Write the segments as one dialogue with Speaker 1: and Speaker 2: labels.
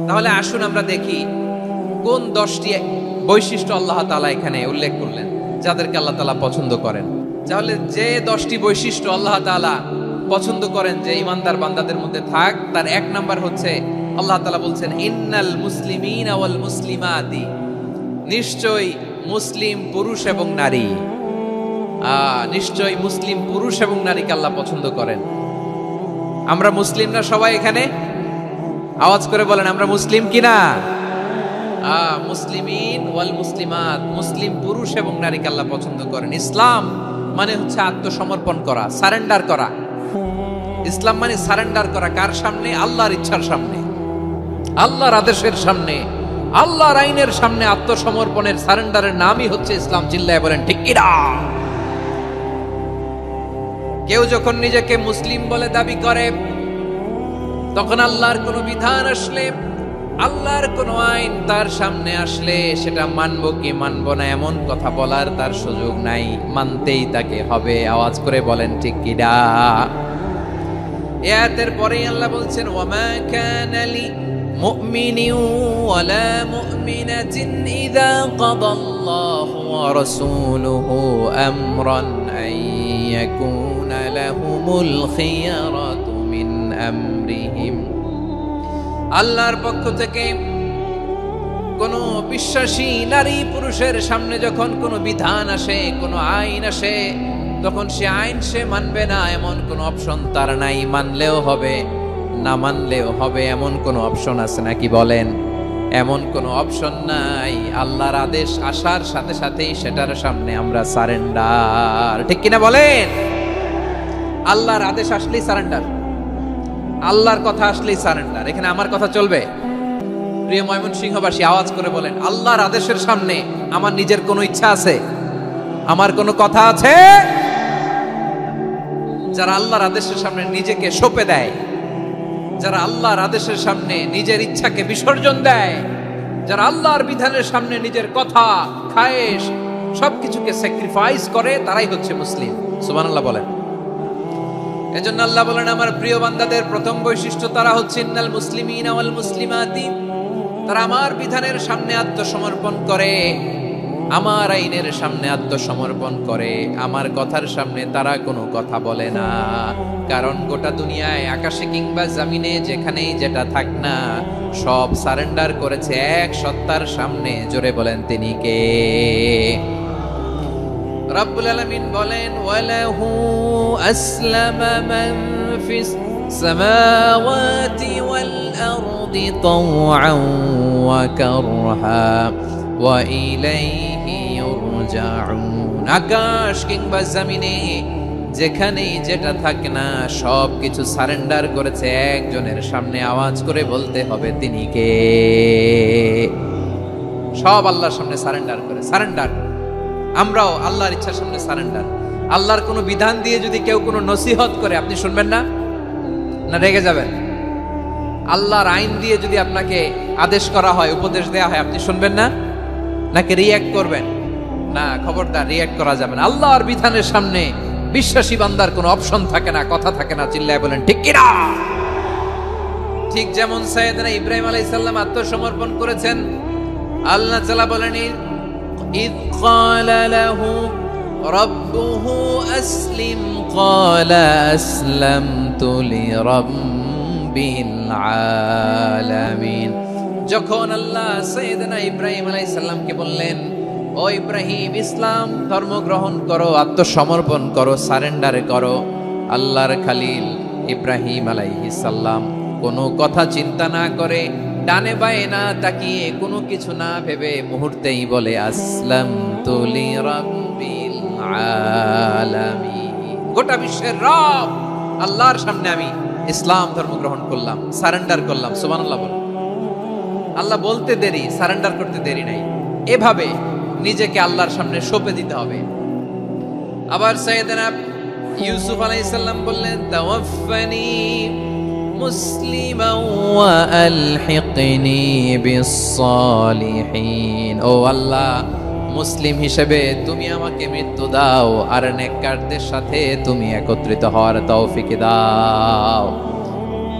Speaker 1: তাহলে আসুন আমরা দেখি কোন 10টি বৈশিষ্ট্য আল্লাহ তাআলা এখানে উল্লেখ করলেন যাদেরকে আল্লাহ তাআলা পছন্দ করেন। তাহলে যে 10টি বৈশিষ্ট্য আল্লাহ তাআলা পছন্দ করেন যে ইমানদার বান্দাদের মধ্যে থাক, তার এক নাম্বার হচ্ছে আল্লাহ তাআলা বলছেন ইন্নাল মুসলিমিনা ওয়াল মুসলিমাতি, নিশ্চয়ই মুসলিম পুরুষ এবং নারী, নিশ্চয়ই মুসলিম পুরুষ এবং নারীকে আল্লাহ পছন্দ করেন। আমরা মুসলিম না সবাই এখানে? আওয়াজ করে বলেন আমরা মুসলিম কিনা? মুসলিমিন ওয়াল মুসলিমাত, মুসলিম পুরুষ এবং নারীকে আল্লাহ পছন্দ করেন। ইসলাম মানে হচ্ছে আত্মসমর্পণ করা, সারেন্ডার করা। ইসলাম মানে সারেন্ডার করা কার সামনে? আল্লাহর ইচ্ছার সামনে, আল্লাহর আদেশের সামনে, আল্লাহর আইনের সামনে আত্মসমর্পণের সারেন্ডারের নামই হচ্ছে ইসলাম। চিল্লায় বলেন ঠিক কিনা? কেউ যখন নিজেকে মুসলিম বলে দাবি করে, তখন আল্লাহর কোন বিধান আসলে, আল্লাহর কোন আইন তার সামনে আসলে সেটা মানবো কি মানবো না এমন কথা বলার তার সুযোগ নাই, মানতেই তাকে হবে। আওয়াজ করে বলেন ঠিক কিনা? আয়াতের পরে আল্লাহ বলছেন ওয়ামা কানা লি মুমিনিন ওয়ালা মুমিনাতিন ইযা কাদাল্লাহু ওয়া রাসূলুহু আমরান আন ইয়াকুনা লাহুমুল খিয়ারাতু মিন আমরিহিম। আল্লাহর পক্ষ থেকে কোন বিশ্বাসী নারী পুরুষের সামনে যখন কোনো বিধান আসে, কোনো আইন আসে, তখন সে আইন সে মানবে না এমন কোন অপশন তার নাই। মানলেও হবে, না মানলেও হবে এমন কোন অপশন আছে নাকি বলেন? এমন কোন অপশন নাই। আল্লাহর আদেশ আসার সাথে সাথেই সেটার সামনে আমরা সারেন্ডার। ঠিক কিনা বলেন? আল্লাহর আদেশ আসলেই সারেন্ডার, আল্লাহর কথা আসলেই সারেন্ডার। এখানে আমার কথা চলবে? প্রিয় ময়মনসিংহবাসী আওয়াজ করে বলেন আল্লাহর আদেশের সামনে আমার নিজের কোনো ইচ্ছা আছে? আমার কোনো কথা আছে? যারা আল্লাহর আদেশের সামনে নিজেকে সঁপে দেয়, যারা আল্লাহর আদেশের সামনে নিজের ইচ্ছাকে বিসর্জন দেয়, যারা আল্লাহর বিধানের সামনে নিজের কথা, খায়েশ সবকিছুকে স্যাক্রিফাইস করে, তারাই হচ্ছে মুসলিম। সুবহানাল্লাহ বলেন। এজন্য আল্লাহ বলেন আমার প্রিয় বান্দাদের প্রথম বৈশিষ্ট্য তারা হচ্ছে ইন্নাল মুসলিমিনা ওয়াল মুসলিমাতি, তারা আমার বিধানের সামনে আত্মসমর্পণ করে, আমার আইনের সামনে আত্মসমর্পণ করে, আমার কথার সামনে তারা কোনো কথা বলে না। কারণ গোটা দুনিয়ায় আকাশে কিংবা জমিনে যেখানেই যেটা থাক না, সব সারেন্ডার করেছে এক সত্তার সামনে। জোরে বলেন তিনি কে? রব্বুল আলামিন বলেন ওয়ালাহু আসলামা মান ফিস সামাওয়াতি ওয়াল আরদি তাওআন ওয়া কারহা ওয়া ইলাইহি ইউরজাউন। আকাশ কিংবা জমিনে যেখানেই যেটা থাকে না, সব কিছু সারেন্ডার করেছে একজনের সামনে। আওয়াজ করে বলতে হবে তিনি কে? সব আল্লাহর সামনে সারেন্ডার করে। সারেন্ডার আমরাও আল্লাহর ইচ্ছার সামনে সারেন্ডার। আল্লাহর কোনো বিধান দিয়ে যদি কেউ কোনো নসিহত করে, আপনি শুনবেন না? না রেগে যাবেন? আল্লাহর আইন দিয়ে যদি আপনাকে আদেশ করা হয়, উপদেশ দেয়া হয়, আপনি শুনবেন না? নাকি রিয়্যাক্ট করবেন? না, খবরদার রিয়্যাক্ট করা যাবে না। আল্লাহর বিধানের সামনে বিশ্বাসী বান্দার কোনো অপশন থাকে না, কথা থাকে না। চিল্লায় বলেন ঠিক কিনা? ঠিক যেমন সাইয়েদনা ইব্রাহিম আলাইহিস সালাম আত্মসমর্পণ করেছেন। আল্লাহ তাআলা বলেন إذ قال له ربه أسلم قال أسلمت لرب العالمين। যখন আল্লাহ সাইয়েদনা ইব্রাহিম আলাইহিস সালামকে বললেন ও ইব্রাহিম ইসলাম ধর্ম গ্রহণ করো, আত্মসমর্পণ করো, সারেন্ডার করো, আল্লাহর খলিল ইব্রাহিম আলাইহিস সালাম কোনো কথা চিন্তা না করে, ডানে বায়ে না তাকিয়ে, কোনো কিছু না ভেবে মুহূর্তেই বলে আসলামতু লিরাব্বিল আলামিন। গোটা বিশ্বের রব আল্লাহর সামনে আমি ইসলাম ধর্ম গ্রহণ করলাম, সারেন্ডার করলাম। সুবহানাল্লাহ বলেন। আল্লাহ বলতে দেরি, সারেন্ডার করতে দেরি নাই। এভাবে নিজেকে আল্লাহর সামনে সঁপে দিতে হবে। আবার সাইয়েদনা ইউসুফ আলাইহিস সালাম বললেন তাওয়াফফানি মুসলিমান ওয়া আলহিকনি বিস-সালিহিন। ও আল্লাহ, মুসলিম হিসেবে তুমি আমাকে মৃত্যু দাও, আর নেককারদের সাথে তুমি একত্রিত হওয়ার তৌফিক দাও।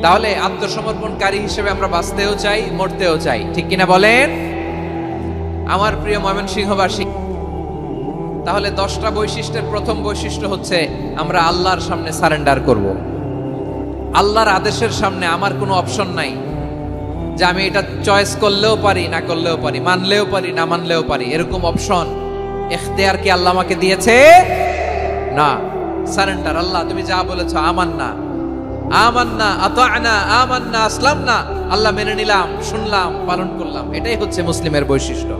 Speaker 1: তাহলে আত্মসমর্পণকারী হিসেবে আমরা বাঁচতেও চাই, মরতেও চাই, ঠিক কিনা বলেন? আমার প্রিয় ময়মনসিংহবাসী, তাহলে 10টা বৈশিষ্ট্যের প্রথম বৈশিষ্ট্য হচ্ছে আমরা আল্লাহর সামনে সারেন্ডার করব। আল্লাহর আদেশের সামনে আমার কোনো অপশন নাই যে আমি এটা চয়েস করলেও পারি, না করলেও পারি, মানলেও পারি, না মানলেও পারি, এরকম অপশন ইখতিয়ার কি আল্লাহ আমাকে দিয়েছে? না। সারেন্ডার, আল্লাহ তুমি যা বলেছো আমান্না, আমান্না, আতা'না, আমান্না, আসলামনা, আল্লাহ মেনে নিলাম, শুনলাম, পালন করলাম। এটাই হচ্ছে মুসলিমের বৈশিষ্ট্য।